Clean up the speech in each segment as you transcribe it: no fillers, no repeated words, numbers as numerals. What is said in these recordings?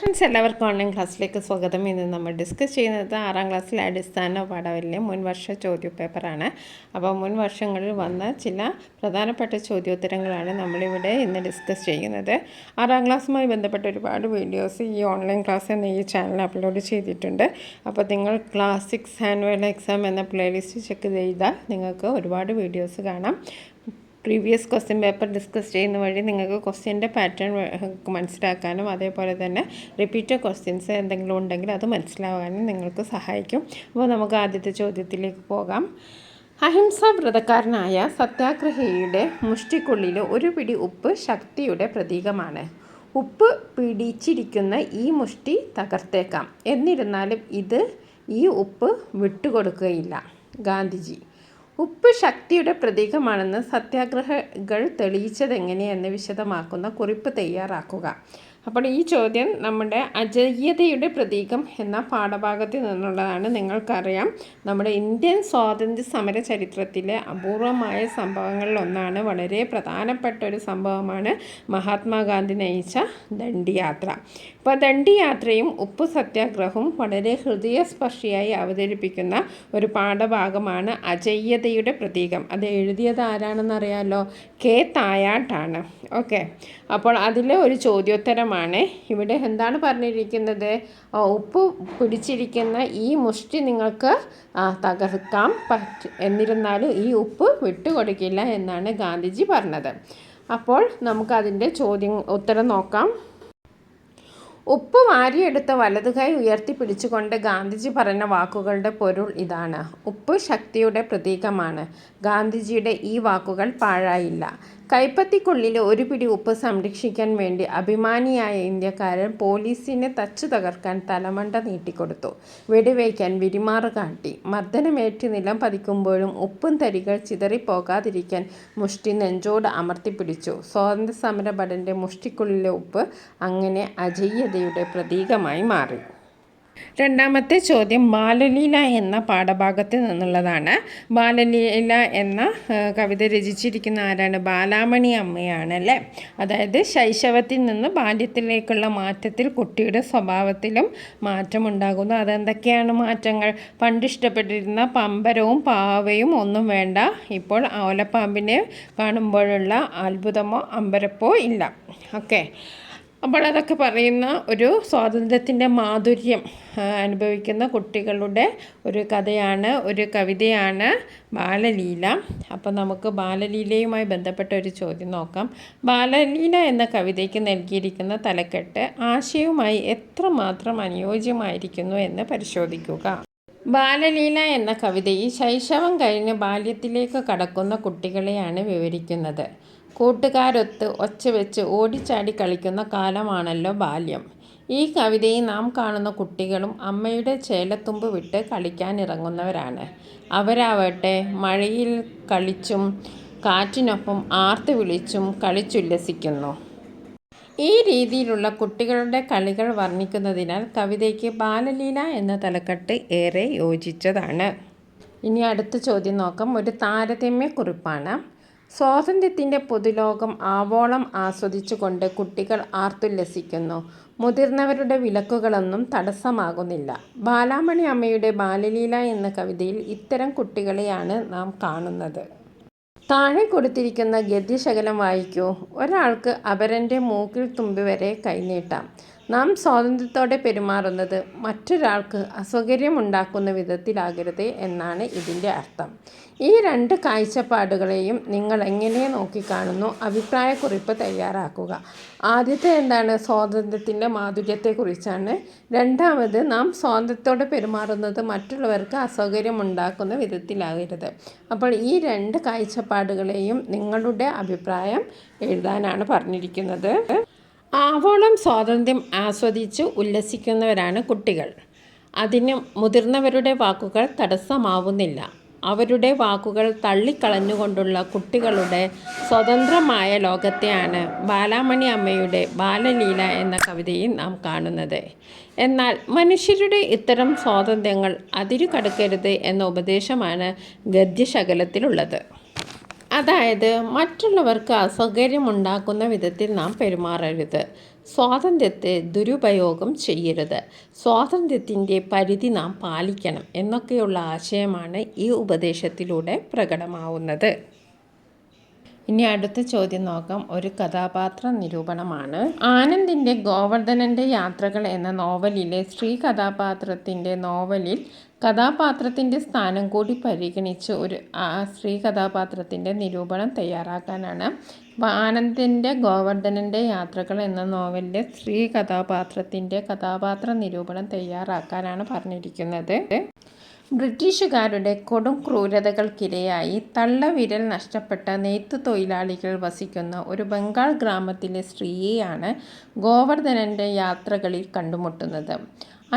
Friends, എല്ലാവർക്കും online ക്ലാസ്സിലേക്ക് സ്വാഗതം. ഇന്ന് നമ്മൾ ഡിസ്കസ് ചെയ്യുന്നത് 6ാം ക്ലാസ്സിലെ അടിസ്ഥാന പാഠവലിലെ മുൻവർഷ ചോദ്യോപേപ്പറാണ്. അപ്പോൾ മുൻ വർഷങ്ങളിൽ വന്ന ചില പ്രധാനപ്പെട്ട ചോദ്യോത്തരങ്ങളാണ് നമ്മളിവിടെ ഇന്ന് ഡിസ്കസ് ചെയ്യുന്നത്. 6ാം ക്ലാസ്സുമായി ബന്ധപ്പെട്ട ഒരുപാട് വീഡിയോസ് ഈ ഓൺലൈൻ ക്ലാസ് എന്ന ഈ ചാനൽ അപ്ലോഡ് ചെയ്തിട്ടുണ്ട്. അപ്പോൾ നിങ്ങൾ ക്ലാസ് 6 ആനുവൽ എക്സാം എന്ന പ്ലേലിസ്റ്റ് ചെക്ക് ചെയ്താൽ നിങ്ങൾക്ക് ഒരുപാട് വീഡിയോസ് കാണാം. പ്രീവിയസ് ക്വസ്റ്റ്യൻ പേപ്പർ ഡിസ്കസ് ചെയ്യുന്ന വഴി നിങ്ങൾക്ക് ക്വസ്റ്റ്യൻ്റെ പാറ്റേൺ മനസ്സിലാക്കാനും അതേപോലെ തന്നെ റിപ്പീറ്റഡ് ക്വസ്റ്റ്യൻസ് എന്തെങ്കിലും ഉണ്ടെങ്കിൽ അത് മനസ്സിലാകാനും നിങ്ങൾക്ക് സഹായിക്കും. അപ്പോൾ നമുക്ക് ആദ്യത്തെ ചോദ്യത്തിലേക്ക് പോകാം. അഹിംസാ വ്രതക്കാരനായ സത്യാഗ്രഹിയുടെ മുഷ്ടിക്കുള്ളിൽ ഒരു പിടി ഉപ്പ് ശക്തിയുടെ പ്രതീകമാണ്. ഉപ്പ് പിടിച്ചിരിക്കുന്ന ഈ മുഷ്ടി തകർത്തേക്കാം, എന്നിരുന്നാലും ഈ ഉപ്പ് വിട്ടുകൊടുക്കുകയില്ല. ഗാന്ധിജി. ഉപ്പ് ശക്തിയുടെ പ്രതീകമാണെന്ന് സത്യാഗ്രഹികൾ തെളിയിച്ചതെങ്ങനെയെന്ന് വിശദമാക്കുന്ന കുറിപ്പ് തയ്യാറാക്കുക. അപ്പോൾ ഈ ചോദ്യം നമ്മുടെ അജയ്യതയുടെ പ്രതീകം എന്ന പാഠഭാഗത്തിൽ നിന്നുള്ളതാണ്. നിങ്ങൾക്കറിയാം, നമ്മുടെ ഇന്ത്യൻ സ്വാതന്ത്ര്യ സമര ചരിത്രത്തിലെ അപൂർവമായ സംഭവങ്ങളിലൊന്നാണ്, വളരെ പ്രധാനപ്പെട്ട ഒരു സംഭവമാണ് മഹാത്മാഗാന്ധി നയിച്ച ദണ്ഡിയാത്ര. അപ്പോൾ ദണ്ഡിയാത്രയും ഉപ്പ് സത്യാഗ്രഹവും വളരെ ഹൃദയസ്പർശിയായി അവതരിപ്പിക്കുന്ന ഒരു പാഠഭാഗമാണ് അജയ്യതയുടെ പ്രതീകം. അത് എഴുതിയത് ആരാണെന്നറിയാലോ? കെ തായാട്ടാണ്. ഓക്കെ, അപ്പോൾ അതിലെ ഒരു ചോദ്യോത്തരം ഇവിടെ എന്താണ് പറഞ്ഞിരിക്കുന്നത്? ഉപ്പ് പിടിച്ചിരിക്കുന്ന ഈ മുഷ്ടി നിങ്ങൾക്ക് തകർക്കാൻ പറ്റും, എന്നിരുന്നാലും ഈ ഉപ്പ് വിട്ടുകൊടുക്കില്ല എന്നാണ് ഗാന്ധിജി പറഞ്ഞത്. അപ്പോൾ നമുക്കതിൻ്റെ ഉത്തരം നോക്കാം. ഉപ്പ് വാരിയെടുത്ത വലതുകൈ ഉയർത്തിപ്പിടിച്ചുകൊണ്ട് ഗാന്ധിജി പറഞ്ഞ വാക്കുകളുടെ പൊരുൾ ഇതാണ്: ഉപ്പ് ശക്തിയുടെ പ്രതീകമാണ്. ഗാന്ധിജിയുടെ ഈ വാക്കുകൾ പാഴായില്ല. കൈപ്പത്തിക്കുള്ളിൽ ഒരു പിടി ഉപ്പ് സംരക്ഷിക്കാൻ വേണ്ടി അഭിമാനിയായ ഇന്ത്യക്കാരൻ പോലീസിനെ തച്ചു തകർക്കാൻ തലമണ്ട നീട്ടിക്കൊടുത്തു. വെടിവയ്ക്കാൻ വിരിമാറ് കാട്ടി. മർദ്ദനമേറ്റ് നിലം പതിക്കുമ്പോഴും ഉപ്പും തരികൾ ചിതറിപ്പോകാതിരിക്കാൻ മുഷ്ടി നെഞ്ചോട് അമർത്തിപ്പിടിച്ചു. സ്വാതന്ത്ര്യ സമര ഭടൻ്റെ മുഷ്ടിക്കുള്ളിലെ ഉപ്പ് അങ്ങനെ അജയ്യതയുടെ പ്രതീകമായി മാറി. രണ്ടാമത്തെ ചോദ്യം ബാലലീല എന്ന പാഠഭാഗത്തിൽ നിന്നുള്ളതാണ്. ബാലലീല എന്ന കവിത രചിച്ചിരിക്കുന്ന ആരാണ്? ബാലാമണി അമ്മയാണ് അല്ലേ? അതായത് ശൈശവത്തിൽ നിന്ന് ബാല്യത്തിലേക്കുള്ള മാറ്റത്തിൽ കുട്ടിയുടെ സ്വഭാവത്തിലും മാറ്റമുണ്ടാകുന്നു. അതെന്തൊക്കെയാണ് മാറ്റങ്ങൾ? പണ്ടിഷ്ടപ്പെട്ടിരുന്ന പമ്പരവും പാവയും ഒന്നും വേണ്ട. ഇപ്പോൾ ഓലപ്പാമ്പിനെ കാണുമ്പോഴുള്ള അത്ഭുതമോ അമ്പരപ്പോ ഇല്ല. ഓക്കെ, അപ്പോൾ അതൊക്കെ പറയുന്ന ഒരു സ്വാതന്ത്ര്യത്തിൻ്റെ മാധുര്യം അനുഭവിക്കുന്ന കുട്ടികളുടെ ഒരു കഥയാണ്, ഒരു കവിതയാണ് ബാലലീല. അപ്പോൾ നമുക്ക് ബാലലീലയുമായി ബന്ധപ്പെട്ട ഒരു ചോദ്യം നോക്കാം. ബാലലീല എന്ന കവിതയ്ക്ക് നൽകിയിരിക്കുന്ന തലക്കെട്ട് ആശയവുമായി എത്രമാത്രം അനുയോജ്യമായിരിക്കുന്നു എന്ന് പരിശോധിക്കുക. ബാലലീല എന്ന കവിതയിൽ ശൈശവം കഴിഞ്ഞ് ബാല്യത്തിലേക്ക് കടക്കുന്ന കുട്ടികളെയാണ് വിവരിക്കുന്നത്. കൂട്ടുകാരൊത്ത് ഒച്ചവെച്ച് ഓടിച്ചാടി കളിക്കുന്ന കാലമാണല്ലോ ബാല്യം. ഈ കവിതയിൽ നാം കാണുന്ന കുട്ടികളും അമ്മയുടെ ചേലത്തുമ്പ് വിട്ട് കളിക്കാനിറങ്ങുന്നവരാണ്. അവരാവട്ടെ മഴയിൽ കളിച്ചും കാറ്റിനൊപ്പം ആർത്ത് വിളിച്ചും കളിച്ചുല്ലസിക്കുന്നു. ഈ രീതിയിലുള്ള കുട്ടികളുടെ കളികൾ വർണ്ണിക്കുന്നതിനാൽ കവിതയ്ക്ക് ബാലലീല എന്ന തലക്കെട്ട് ഏറെ യോജിച്ചതാണ്. ഇനി അടുത്ത ചോദ്യം നോക്കാം. ഒരു താരതമ്യക്കുറിപ്പാണ്. സ്വാതന്ത്ര്യത്തിൻ്റെ പൊതുലോകം ആവോളം ആസ്വദിച്ചുകൊണ്ട് കുട്ടികൾ ആർത്തുല്ലസിക്കുന്നു. മുതിർന്നവരുടെ വിലക്കുകളൊന്നും തടസ്സമാകുന്നില്ല. ബാലാമണി അമ്മയുടെ ബാലലീല എന്ന കവിതയിൽ ഇത്തരം കുട്ടികളെയാണ് നാം കാണുന്നത്. താഴെ കൊടുത്തിരിക്കുന്ന ഗദ്യശകലം വായിക്കൂ. ഒരാൾക്ക് അപരൻ്റെ മൂക്കിൽ തുമ്പി വരെ കൈനീട്ടാം. നാം സ്വാതന്ത്ര്യത്തോടെ പെരുമാറുന്നത് മറ്റൊരാൾക്ക് അസൗകര്യമുണ്ടാക്കുന്ന വിധത്തിലാകരുത് എന്നാണ് ഇതിൻ്റെ അർത്ഥം. ഈ രണ്ട് കാഴ്ചപ്പാടുകളെയും നിങ്ങൾ എങ്ങനെ നോക്കിക്കാണുന്നു? അഭിപ്രായക്കുറിപ്പ് തയ്യാറാക്കുക. ആദ്യത്തെ എന്താണ്? സ്വാതന്ത്ര്യത്തിൻ്റെ മാധുര്യത്തെക്കുറിച്ചാണ്. രണ്ടാമത്, നാം സ്വാതന്ത്ര്യത്തോടെ പെരുമാറുന്നത് മറ്റുള്ളവർക്ക് അസൗകര്യമുണ്ടാക്കുന്ന വിധത്തിലാകരുത്. അപ്പോൾ ഈ രണ്ട് കാഴ്ചപ്പാടുകളെയും നിങ്ങളുടെ അഭിപ്രായം എഴുതാനാണ് പറഞ്ഞിരിക്കുന്നത്. ആവോളം സ്വാതന്ത്ര്യം ആസ്വദിച്ച് ഉല്ലസിക്കുന്നവരാണ് കുട്ടികൾ. അതിന് മുതിർന്നവരുടെ വാക്കുകൾ തടസ്സമാവുന്നില്ല. അവരുടെ വാക്കുകൾ തള്ളിക്കളഞ്ഞുകൊണ്ടുള്ള കുട്ടികളുടെ സ്വതന്ത്രമായ ലോകത്തെയാണ് ബാലാമണി അമ്മയുടെ ബാലലീല എന്ന കവിതയിൽ നാം കാണുന്നത്. എന്നാൽ മനുഷ്യരുടെ ഇത്തരം സ്വാതന്ത്ര്യങ്ങൾ അതിരു കടക്കരുത് എന്ന ഉപദേശമാണ് ഗദ്യശകലത്തിലുള്ളത്. അതായത് മറ്റുള്ളവർക്ക് അസൗകര്യമുണ്ടാക്കുന്ന വിധത്തിൽ നാം പെരുമാറരുത്. സ്വാതന്ത്ര്യത്തെ ദുരുപയോഗം ചെയ്യരുത്, സ്വാതന്ത്ര്യത്തിൻ്റെ പരിധി നാം പാലിക്കണം എന്നൊക്കെയുള്ള ആശയമാണ് ഈ ഉപദേശത്തിലൂടെ പ്രകടമാവുന്നത്. ഇനി അടുത്ത ചോദ്യം നോക്കാം. ഒരു കഥാപാത്ര നിരൂപണമാണ്. ആനന്ദിൻ്റെ ഗോവർദ്ധനൻ്റെ യാത്രകൾ എന്ന നോവലിലെ സ്ത്രീ കഥാപാത്രത്തിൻ്റെ നോവലിൽ കഥാപാത്രത്തിൻ്റെ സ്ഥാനം കൂടി പരിഗണിച്ച് ഒരു സ്ത്രീ കഥാപാത്രത്തിൻ്റെ നിരൂപണം തയ്യാറാക്കാനാണ്. അപ്പോൾ ആനന്ദിൻ്റെ ഗോവർദ്ധനൻ്റെ യാത്രകൾ എന്ന നോവലിലെ സ്ത്രീ കഥാപാത്രത്തിൻ്റെ കഥാപാത്ര നിരൂപണം തയ്യാറാക്കാനാണ് പറഞ്ഞിരിക്കുന്നത്. ബ്രിട്ടീഷുകാരുടെ കൊടും ക്രൂരതകൾക്കിരയായി തള്ളവിരൽ നഷ്ടപ്പെട്ട നെയ്ത്തു തൊഴിലാളികൾ വസിക്കുന്ന ഒരു ബംഗാൾ ഗ്രാമത്തിലെ സ്ത്രീയെയാണ് ഗോവർദ്ധനൻ്റെ യാത്രകളിൽ കണ്ടുമുട്ടുന്നത്.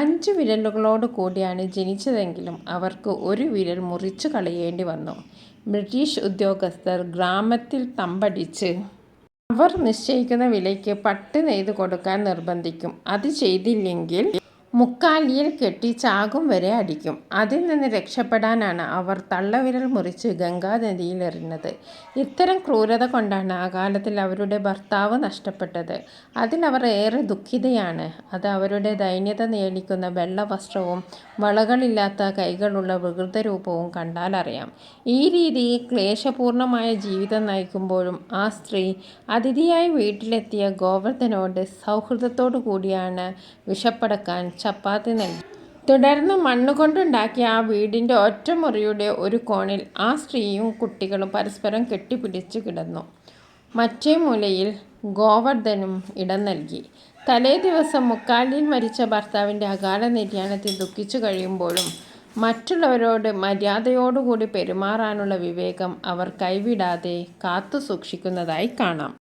5 വിരലുകളോട് കൂടിയാണ് ജനിച്ചതെങ്കിലും അവർക്ക് ഒരു വിരൽ മുറിച്ചു കളയേണ്ടി വന്നു. ബ്രിട്ടീഷ് ഉദ്യോഗസ്ഥർ ഗ്രാമത്തിൽ തമ്പടിച്ച് അവർ നിശ്ചയിക്കുന്ന വിലയ്ക്ക് പട്ട് നെയ്തു കൊടുക്കാൻ നിർബന്ധിക്കും. അത് ചെയ്തില്ലെങ്കിൽ മുക്കാലിയിൽ കെട്ടി ചാകും വരെ അടിക്കും. അതിൽ നിന്ന് രക്ഷപ്പെടാനാണ് അവർ തള്ളവിരൽ മുറിച്ച് ഗംഗാനദിയിൽ എറിഞ്ഞത്. ഇത്തരം ക്രൂരത കൊണ്ടാണ് അകാലത്തിൽ അവരുടെ ഭർത്താവ് നഷ്ടപ്പെട്ടത്. അതിലവർ ഏറെ ദുഃഖിതയാണ്. അത് അവരുടെ ദൈന്യത നിഴലിക്കുന്ന വെള്ള വസ്ത്രവും വളകളില്ലാത്ത കൈകളുള്ള വികൃതരൂപവും കണ്ടാലറിയാം. ഈ രീതിയിൽ ക്ലേശപൂർണമായ ജീവിതം നയിക്കുമ്പോഴും ആ സ്ത്രീ അതിഥിയായി വീട്ടിലെത്തിയ ഗോവർദ്ധനോട് സൗഹൃദത്തോടു കൂടിയാണ് വിശപ്പടക്കാൻ ചപ്പാത്തി നൽകി. തുടർന്ന് മണ്ണുകൊണ്ടുണ്ടാക്കിയ ആ വീടിൻ്റെ ഒറ്റമുറിയുടെ ഒരു കോണിൽ ആ സ്ത്രീയും കുട്ടികളും പരസ്പരം കെട്ടിപ്പിടിച്ച് കിടന്നു. മറ്റേ മൂലയിൽ ഗോവർദ്ധനും ഇടം നൽകി. തലേ ദിവസം മുക്കാലിൽ മരിച്ച ഭർത്താവിൻ്റെ അകാല നിര്യാണത്തിൽ ദുഃഖിച്ചു കഴിയുമ്പോഴും മറ്റുള്ളവരോട് മര്യാദയോടുകൂടി പെരുമാറാനുള്ള വിവേകം അവർ കൈവിടാതെ കാത്തു സൂക്ഷിക്കുന്നതായി കാണാം.